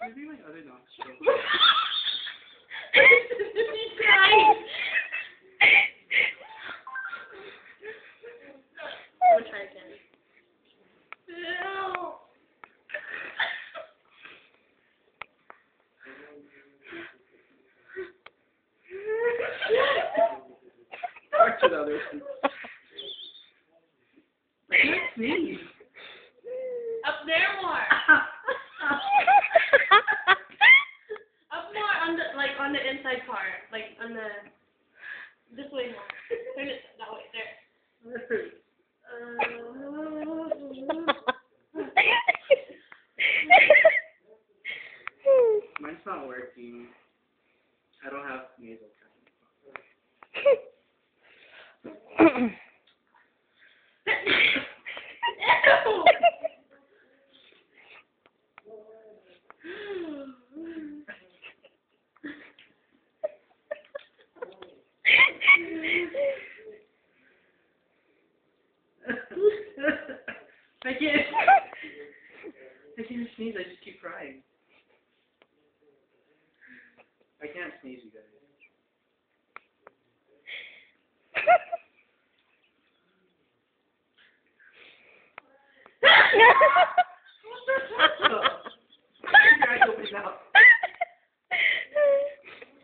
Maybe my other nostril. I'm gonna try again. Back to the other one. I can't sneeze. Up there more. Up more on the on the inside part, like on the this way more. Turn it that way. There. Mine's not working. I don't have nasal I can't sneeze, I just keep crying. I can't sneeze, you guys.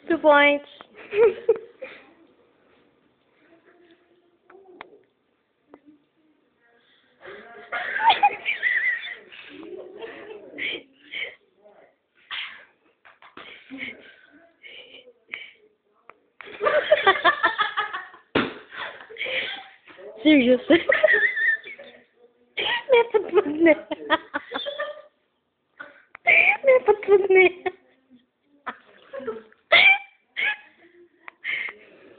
Two points. Seriously. May patpad na. May patpad na.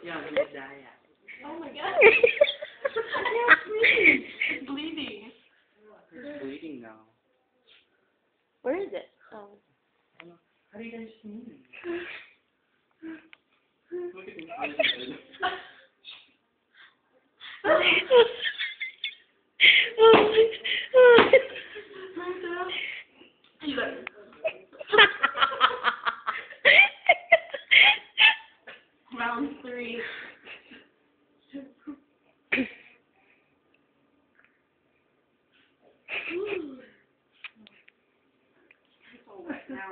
Yeah, Medaya. Oh my god. It's bleeding. It's bleeding now. Where is it? Oh. How do you guys sneeze? Look at me. Round 3. Now.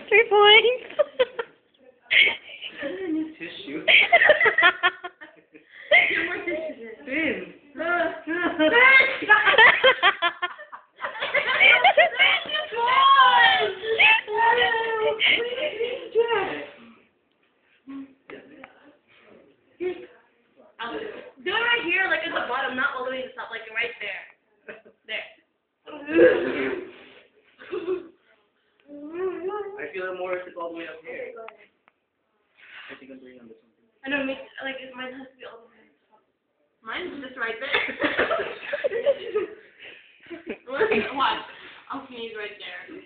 3 points. I need tissue. Two more tissues. Finn. Do it right here, like at the bottom, not all the way to the top, like right there. There. I feel it more if it's all the way up here. I think I'm bringing on this one. I know, like mine has to be all the way to the top. Mine's just right there. Watch. I'll sneeze right there.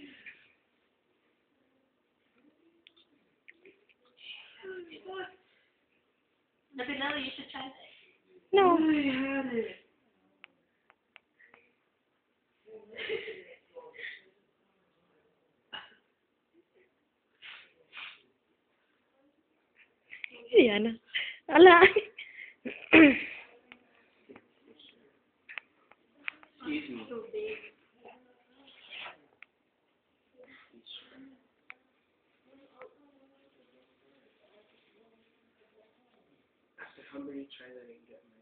Nathaniel, you should try this. No. I had it. Yan. Ala. Excuse me. So big. After somebody try that and get my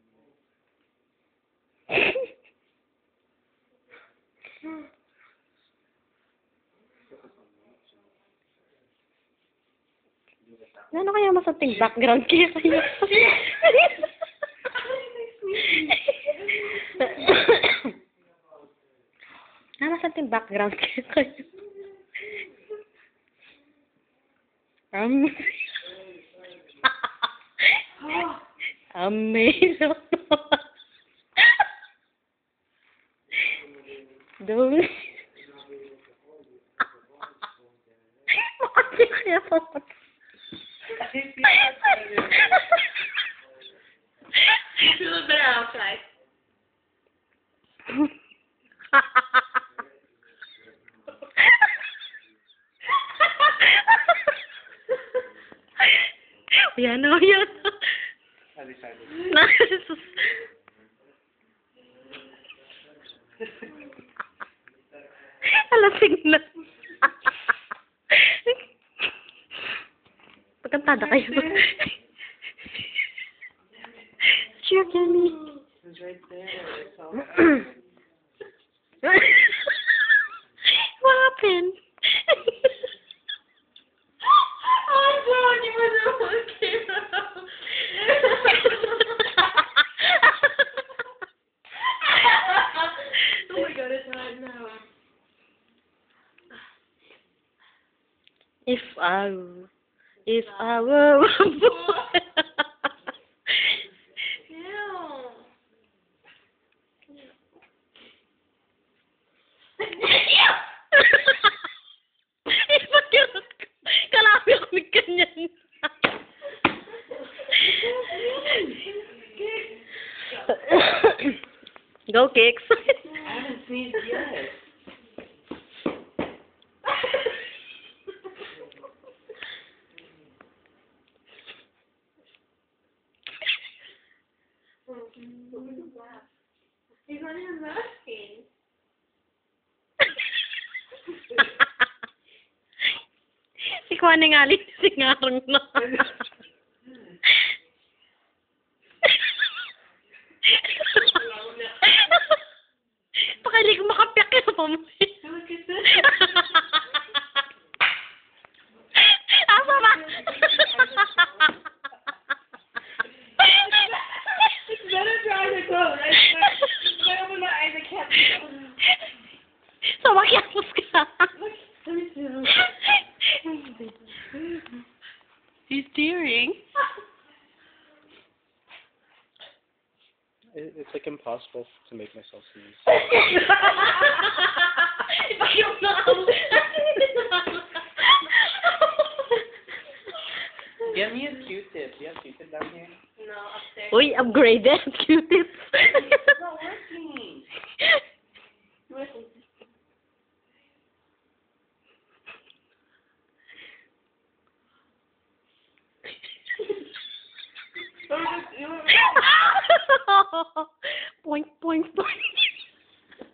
Ano kaya masamting background kaya kayo? Ano masamting background kaya kayo? Amazing. Don't. Bakit kaya po? You feel better outside. Yan o, yan. Sabi. Nakasus. Alasing na. Pagkantada kayo. Sure, Kenny. It's right there. It's all What happened? Oh God, you were the one who came out. Oh my God, it's hot now. If I were a boy. Kalami ako ng ganyan. Go, Kicks. I haven't sneezed yet. He's not even masking. Ikaw na nga rin singarang na. Pakali ko makapiyak ka pa mo. Look at this. Asa ba? It's better to eyes are closed. It's better when my eyes are kept closed. So, makiapos ka. Let me see. He's tearing. It's like impossible to make myself sneeze. Ipakiyok na ako. Get me a Q-tip. Do you have Q-tip down here? No, upstairs. Uy, upgraded. Q-tips. It's not working. Listen. Point, point, point.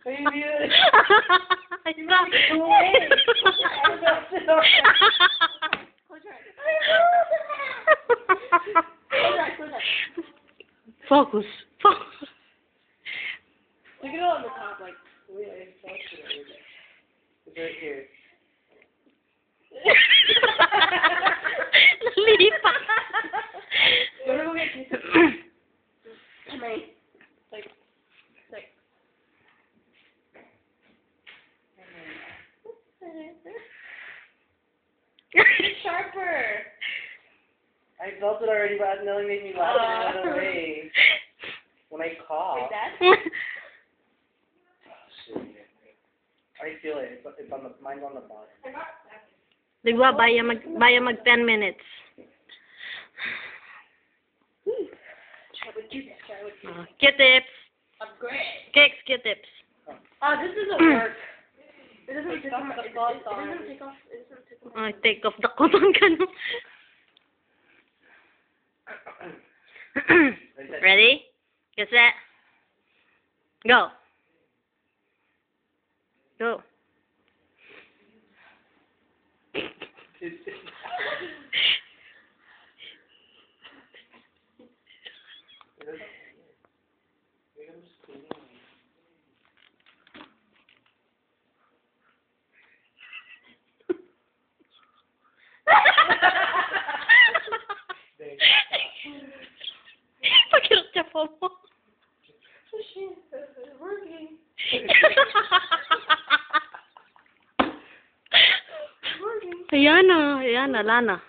Baby. Isa. Focus. Focus. Look at it on the top, like. Wait, I thought it. It's right here. Nalipat. Go to get pieces. Come on. Like. It's sharper. I felt it already, but it nearly made me laugh in another way. When I cough. Like that? Oh, shit. I feel it. It's on the. Mine's on the bottom. Diba, baya mag 10 minutes. Try with Q-tips. Try with Q-tips. Q-tips. Upgrade. Cakes, Q-tips. Oh, this doesn't work. It doesn't take off the cloth. It doesn't take off. It doesn't take off. Oh, take off the cotton cannon. Ready? Get set. Go. Go. Pakirot siya po mo. Oh shit, it's working. Ayan na, Lana.